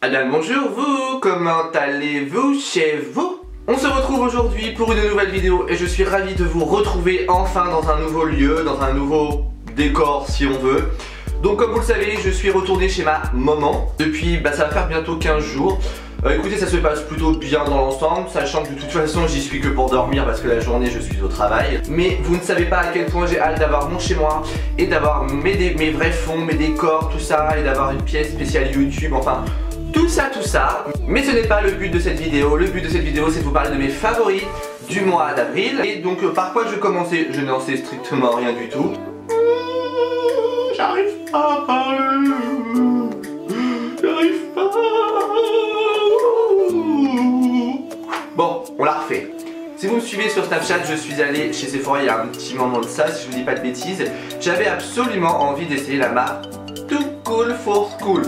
Alors bonjour vous, comment allez-vous chez vous? On se retrouve aujourd'hui pour une nouvelle vidéo et je suis ravi de vous retrouver enfin dans un nouveau lieu, dans un nouveau décor si on veut. Donc comme vous le savez, je suis retourné chez ma maman depuis, ça va faire bientôt 15 jours. Écoutez, ça se passe plutôt bien dans l'ensemble, sachant que de toute façon j'y suis que pour dormir parce que la journée je suis au travail. Mais vous ne savez pas à quel point j'ai hâte d'avoir mon chez moi et d'avoir mes vrais fonds, mes décors, tout ça, et d'avoir une pièce spéciale YouTube, enfin tout ça. Mais ce n'est pas le but de cette vidéo. Le but de cette vidéo c'est de vous parler de mes favoris du mois d'avril. Et donc par quoi je vais commencer? Je n'en sais strictement rien du tout. J'arrive pas à parler. J'arrive pas. Bon, on la refait. Si vous me suivez sur Snapchat, je suis allé chez Sephora il y a un petit moment de ça, si je vous dis pas de bêtises. J'avais absolument envie d'essayer la marque Too Cool for School.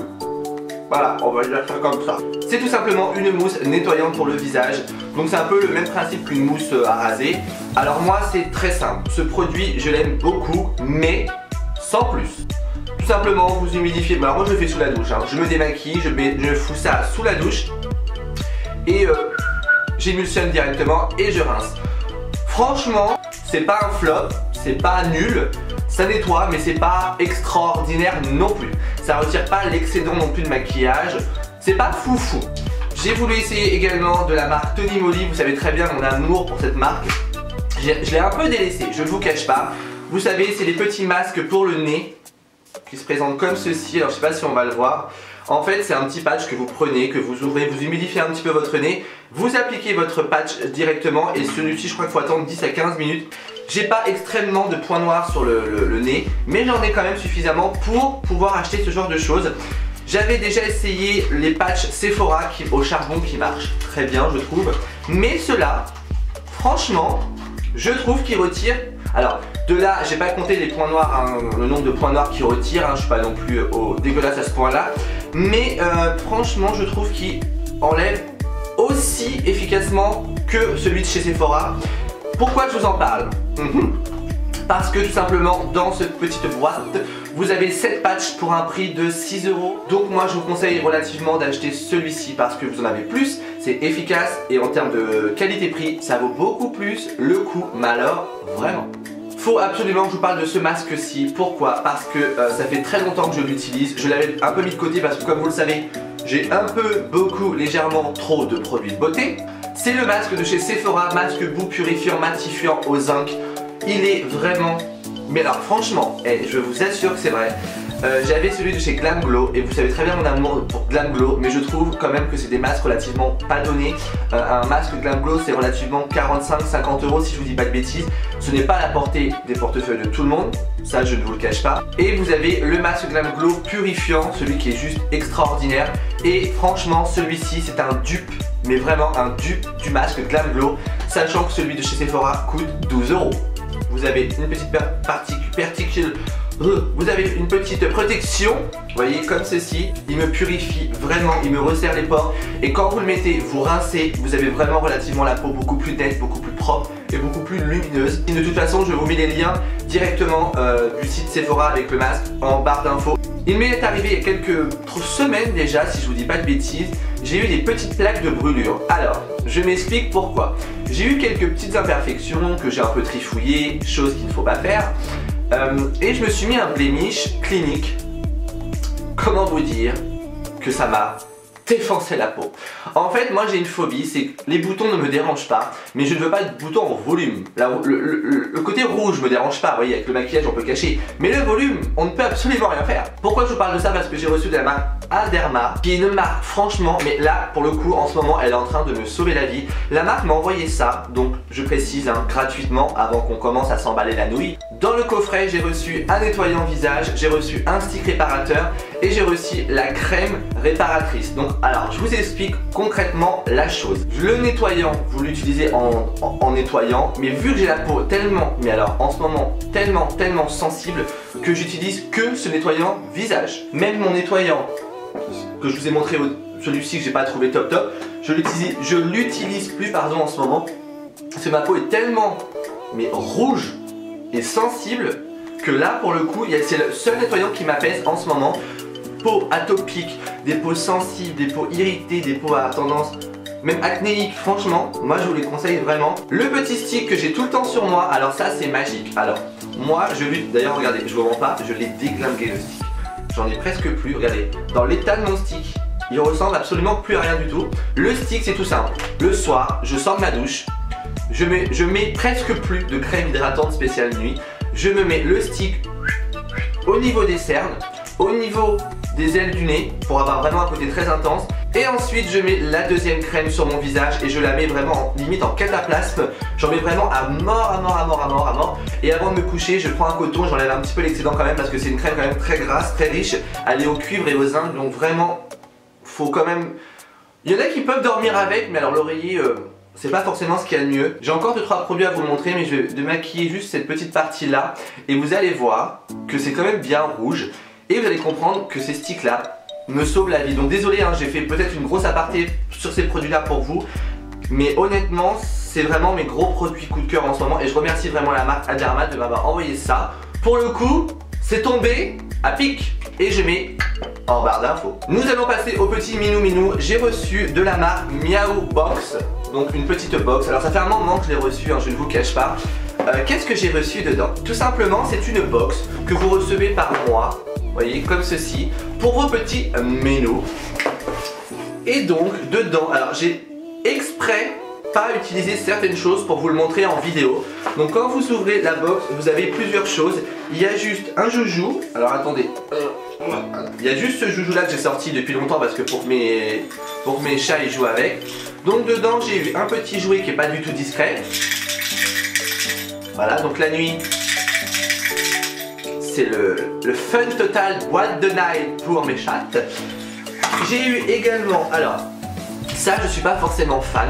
Voilà, on va la faire comme ça. C'est tout simplement une mousse nettoyante pour le visage. Donc c'est un peu le même principe qu'une mousse à raser. Alors moi c'est très simple. Ce produit je l'aime beaucoup, mais sans plus. Tout simplement vous humidifiez. Alors moi je le fais sous la douche, hein. Je me démaquille, je fous ça sous la douche. Et j'émulsionne directement et je rince. Franchement, c'est pas un flop, c'est pas nul. Ça nettoie mais c'est pas extraordinaire non plus. Ça retire pas l'excédent non plus de maquillage. C'est pas foufou. J'ai voulu essayer également de la marque Tony Moly. Vous savez très bien mon amour pour cette marque. Je l'ai un peu délaissé, je ne vous cache pas. Vous savez, c'est les petits masques pour le nez qui se présentent comme ceci. Alors je sais pas si on va le voir. En fait c'est un petit patch que vous prenez, que vous ouvrez, vous humidifiez un petit peu votre nez. Vous appliquez votre patch directement et celui-ci je crois qu'il faut attendre 10 à 15 minutes. J'ai pas extrêmement de points noirs sur le nez, mais j'en ai quand même suffisamment pour pouvoir acheter ce genre de choses. J'avais déjà essayé les patchs Sephora au charbon qui marchent très bien je trouve. Mais ceux-là, franchement, je trouve qu'ils retirent. Alors de là, j'ai pas compté les points noirs, hein, le nombre de points noirs qu'ils retirent, hein, je suis pas non plus dégueulasse à ce point là. Mais franchement je trouve qu'ils enlèvent aussi efficacement que celui de chez Sephora. Pourquoi je vous en parle? Parce que tout simplement dans cette petite boîte vous avez 7 patchs pour un prix de 6 €. Donc moi je vous conseille relativement d'acheter celui-ci parce que vous en avez plus, c'est efficace et en termes de qualité-prix ça vaut beaucoup plus le coup. Mais alors vraiment, faut absolument que je vous parle de ce masque-ci. Pourquoi? Parce que ça fait très longtemps que je l'utilise. Je l'avais un peu mis de côté parce que comme vous le savez, j'ai un peu, beaucoup, légèrement trop de produits de beauté. C'est le masque de chez Sephora, masque boue purifiant, matifiant au zinc. Il est vraiment... Mais alors franchement, je vous assure que c'est vrai. J'avais celui de chez Glam Glow et vous savez très bien mon amour pour Glam Glow, mais je trouve quand même que c'est des masques relativement pas donnés. Un masque Glam Glow c'est relativement 45-50 € si je vous dis pas de bêtises. Ce n'est pas à la portée des portefeuilles de tout le monde, ça je ne vous le cache pas. Et vous avez le masque Glam Glow purifiant, celui qui est juste extraordinaire. Et franchement celui-ci c'est un dupe, mais vraiment un dupe du masque Glam Glow, sachant que celui de chez Sephora coûte 12 €. Vous avez une petite vous avez une petite protection, vous voyez, comme ceci. Il me purifie vraiment, il me resserre les pores. Et quand vous le mettez, vous rincez, vous avez vraiment relativement la peau beaucoup plus nette, beaucoup plus propre et beaucoup plus lumineuse. Et de toute façon, je vous mets les liens directement du site Sephora avec le masque en barre d'infos. Il m'est arrivé il y a quelques semaines déjà, si je vous dis pas de bêtises, j'ai eu des petites plaques de brûlure. Alors, je m'explique pourquoi. J'ai eu quelques petites imperfections que j'ai un peu trifouillées, chose qu'il ne faut pas faire. Et je me suis mis un blemish clinique. Comment vous dire que ça m'a défoncé la peau. En fait moi j'ai une phobie, c'est que les boutons ne me dérangent pas, mais je ne veux pas de boutons en volume. Le côté rouge me dérange pas, vous voyez, avec le maquillage on peut cacher, mais le volume on ne peut absolument rien faire. Pourquoi je vous parle de ça? Parce que j'ai reçu de la marque Aderma, qui est une marque franchement, mais là pour le coup en ce moment elle est en train de me sauver la vie. La marque m'a envoyé ça, donc je précise hein, gratuitement avant qu'on commence à s'emballer la nouille. Dans le coffret j'ai reçu un nettoyant visage, j'ai reçu un stick réparateur et j'ai reçu la crème réparatrice. Donc alors je vous explique concrètement la chose. Le nettoyant vous l'utilisez en nettoyant, mais vu que j'ai la peau tellement, mais alors en ce moment tellement sensible que j'utilise que ce nettoyant visage. Même mon nettoyant que je vous ai montré, celui-ci que j'ai pas trouvé top, je l'utilise plus pardon en ce moment parce que ma peau est tellement mais rouge et sensible que là pour le coup c'est le seul nettoyant qui m'apaise en ce moment. peaux atopiques, des peaux sensibles, des peaux irritées, des peaux à tendance même acnéique, franchement, moi je vous les conseille vraiment. Le petit stick que j'ai tout le temps sur moi, alors ça c'est magique. Alors, moi je lui, d'ailleurs regardez, je vous mens pas, je l'ai déglingué le stick. J'en ai presque plus, regardez, dans l'état de mon stick, il ressemble absolument plus à rien du tout. Le stick c'est tout simple, le soir, je sors de ma douche, je mets presque plus de crème hydratante spéciale nuit. Je me mets le stick au niveau des cernes, au niveau des ailes du nez, pour avoir vraiment un côté très intense. Et ensuite je mets la deuxième crème sur mon visage et je la mets vraiment limite en cataplasme. J'en mets vraiment à mort, à mort, à mort, à mort, à mort. Et avant de me coucher, je prends un coton, j'enlève un petit peu l'excédent quand même parce que c'est une crème quand même très grasse, très riche. Elle est au cuivre et aux zinc, donc vraiment, faut quand même... Il y en a qui peuvent dormir avec, mais alors l'oreiller... c'est pas forcément ce qu'il y a de mieux. J'ai encore 2-3 produits à vous montrer, mais je vais démaquiller juste cette petite partie là. Et vous allez voir que c'est quand même bien rouge. Et vous allez comprendre que ces sticks là me sauvent la vie. Donc désolé, hein, j'ai fait peut-être une grosse aparté sur ces produits là pour vous. Mais honnêtement, c'est vraiment mes gros produits coup de cœur en ce moment. Et je remercie vraiment la marque Aderma de m'avoir envoyé ça. Pour le coup, c'est tombé à pic. Et je mets en barre d'infos. Nous allons passer au petit Minou Minou. J'ai reçu de la marque Miaou Box. Donc une petite box, alors ça fait un moment que je l'ai reçu, hein, je ne vous cache pas. Qu'est-ce que j'ai reçu dedans? Tout simplement c'est une box que vous recevez par mois, vous voyez, comme ceci, pour vos petits menus. Et donc dedans, alors j'ai exprès pas utilisé certaines choses pour vous le montrer en vidéo. Donc quand vous ouvrez la box, vous avez plusieurs choses. Il y a juste un joujou, alors attendez, il y a juste ce joujou là que j'ai sorti depuis longtemps parce que pour que mes chats ils jouent avec. Donc dedans j'ai eu un petit jouet qui est pas du tout discret. Voilà, donc la nuit c'est le fun total boîte de night pour mes chattes. J'ai eu également, alors ça je suis pas forcément fan.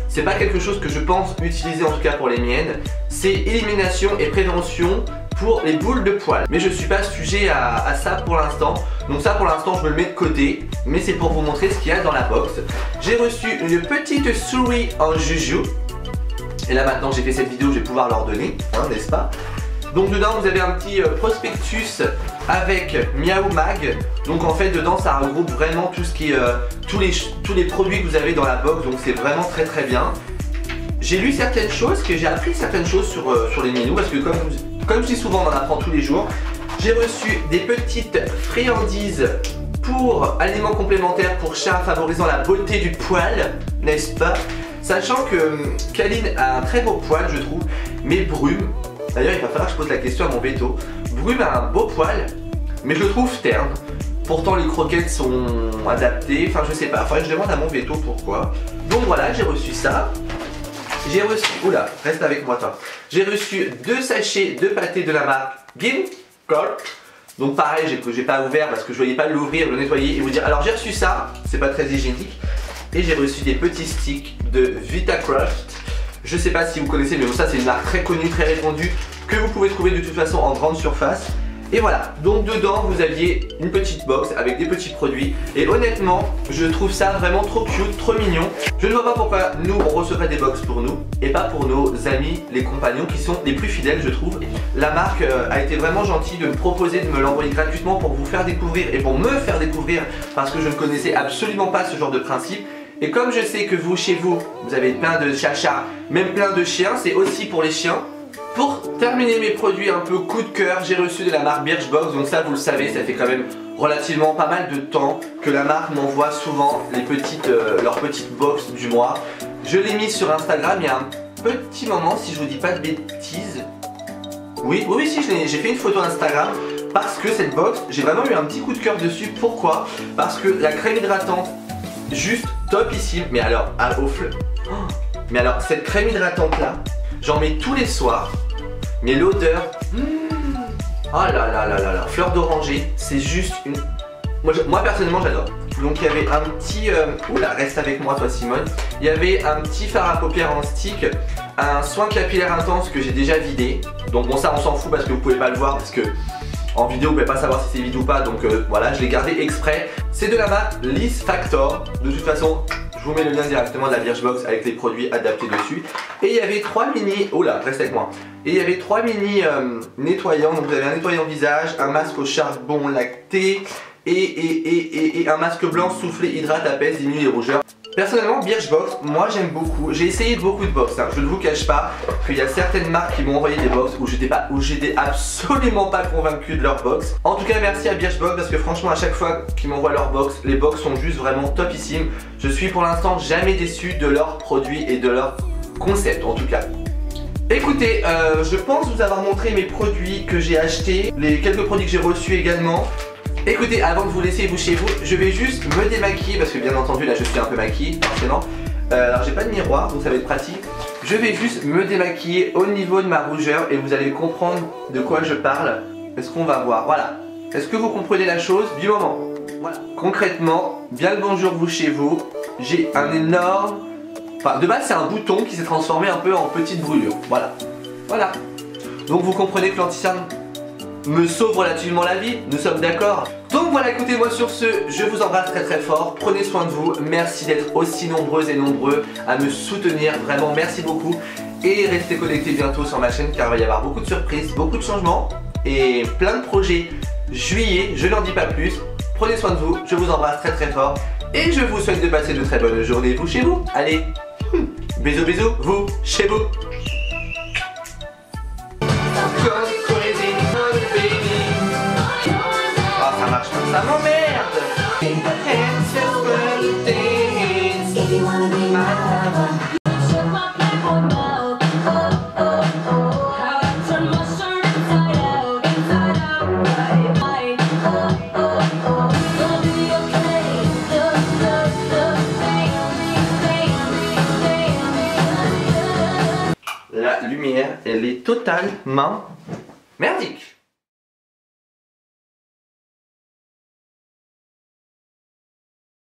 C'est pas quelque chose que je pense utiliser en tout cas pour les miennes. C'est élimination et prévention pour les boules de poils. Mais je suis pas sujet à ça pour l'instant. Donc ça pour l'instant je me le mets de côté. Mais c'est pour vous montrer ce qu'il y a dans la box. J'ai reçu une petite souris en joujou. Et là maintenant j'ai fait cette vidéo, je vais pouvoir leur donner, hein, n'est-ce pas? Donc dedans vous avez un petit prospectus avec Miaou Mag. Donc en fait dedans ça regroupe vraiment tout ce qui est tous les produits que vous avez dans la box. Donc c'est vraiment très très bien. J'ai lu certaines choses, que j'ai appris certaines choses sur les minous parce que comme je dis souvent on en apprend tous les jours. J'ai reçu des petites friandises pour aliments complémentaires pour chats favorisant la beauté du poil, n'est-ce pas? Sachant que Kaline a un très beau poil je trouve, mais Brume, d'ailleurs il va falloir que je pose la question à mon veto. Brume a un beau poil, mais je le trouve terne. Pourtant les croquettes sont adaptées, enfin je sais pas, faudrait que je demande à mon veto pourquoi. Donc voilà, j'ai reçu ça. J'ai reçu, oula, reste avec moi toi. J'ai reçu 2 sachets de pâté de la marque Gimcorp. Donc pareil, j'ai pas ouvert parce que je voyais pas l'ouvrir, le nettoyer et vous dire alors j'ai reçu ça, c'est pas très hygiénique. Et j'ai reçu des petits sticks de Vitacraft. Je sais pas si vous connaissez, mais ça c'est une marque très connue, très répandue, que vous pouvez trouver de toute façon en grande surface. Et voilà, donc dedans vous aviez une petite box avec des petits produits. Et honnêtement, je trouve ça vraiment trop cute, trop mignon. Je ne vois pas pourquoi nous on recevrait des box pour nous et pas pour nos amis, les compagnons qui sont les plus fidèles je trouve. La marque a été vraiment gentille de me proposer de me l'envoyer gratuitement pour vous faire découvrir et pour me faire découvrir parce que je ne connaissais absolument pas ce genre de principe. Et comme je sais que vous, chez vous, vous avez plein de chachas, même plein de chiens, c'est aussi pour les chiens. Pour terminer mes produits un peu coup de cœur, j'ai reçu de la marque Birchbox. Donc ça, vous le savez, ça fait quand même relativement pas mal de temps que la marque m'envoie souvent leurs petites box du mois. Je l'ai mis sur Instagram il y a un petit moment, si je vous dis pas de bêtises. Oui, si, j'ai fait une photo Instagram. Parce que cette box, j'ai vraiment eu un petit coup de cœur dessus. Pourquoi? Parce que la crème hydratante, juste topissime, mais alors au fleur. Mais alors cette crème hydratante là, j'en mets tous les soirs. Mais l'odeur, oh là là là là là, fleur d'oranger, c'est juste une. Moi personnellement j'adore. Donc il y avait un petit, oula reste avec moi toi Simone. Il y avait un petit fard à paupières en stick, un soin capillaire intense que j'ai déjà vidé. Donc bon ça on s'en fout parce que vous pouvez pas le voir parce que en vidéo vous pouvez pas savoir si c'est vide ou pas, donc voilà je l'ai gardé exprès. C'est de la marque Liss Factor. De toute façon je vous mets le lien directement de la Birchbox avec les produits adaptés dessus. Et il y avait 3 mini, oh là reste avec moi. Et il y avait 3 mini nettoyants, donc vous avez un nettoyant visage, un masque au charbon lacté et un masque blanc soufflé hydrate, apaise, diminue les rougeurs. Personnellement, Birchbox, moi j'aime beaucoup. J'ai essayé beaucoup de box, hein. Je ne vous cache pas qu'il y a certaines marques qui m'ont envoyé des box où j'étais absolument pas convaincu de leur box. En tout cas, merci à Birchbox parce que franchement, à chaque fois qu'ils m'envoient leur box, les box sont juste vraiment topissimes. Je suis pour l'instant jamais déçu de leurs produits et de leur concept en tout cas. Écoutez, je pense vous avoir montré mes produits que j'ai achetés, les quelques produits que j'ai reçus également. Écoutez, avant de vous laisser vous chez vous, je vais juste me démaquiller parce que bien entendu là je suis un peu maquillé forcément. Alors j'ai pas de miroir donc ça va être pratique. Je vais juste me démaquiller au niveau de ma rougeur et vous allez comprendre de quoi je parle. Est-ce qu'on va voir? Voilà. Est-ce que vous comprenez la chose du moment? Voilà. Concrètement, bien le bonjour vous chez vous. J'ai un énorme... Enfin de base c'est un bouton qui s'est transformé un peu en petite brûlure. Voilà. Voilà. Donc vous comprenez que l'anti-cerne me sauve relativement la vie, nous sommes d'accord. Donc voilà, écoutez, moi sur ce, je vous embrasse très très fort, prenez soin de vous, merci d'être aussi nombreuses et nombreux à me soutenir, vraiment merci beaucoup. Et restez connectés bientôt sur ma chaîne car il va y avoir beaucoup de surprises, beaucoup de changements et plein de projets juillet, je n'en dis pas plus. Prenez soin de vous, je vous embrasse très très fort et je vous souhaite de passer de très bonnes journées vous chez vous. Allez, bisous bisous, vous chez vous. Ça m'emmerde. La lumière, elle est totalement merdique.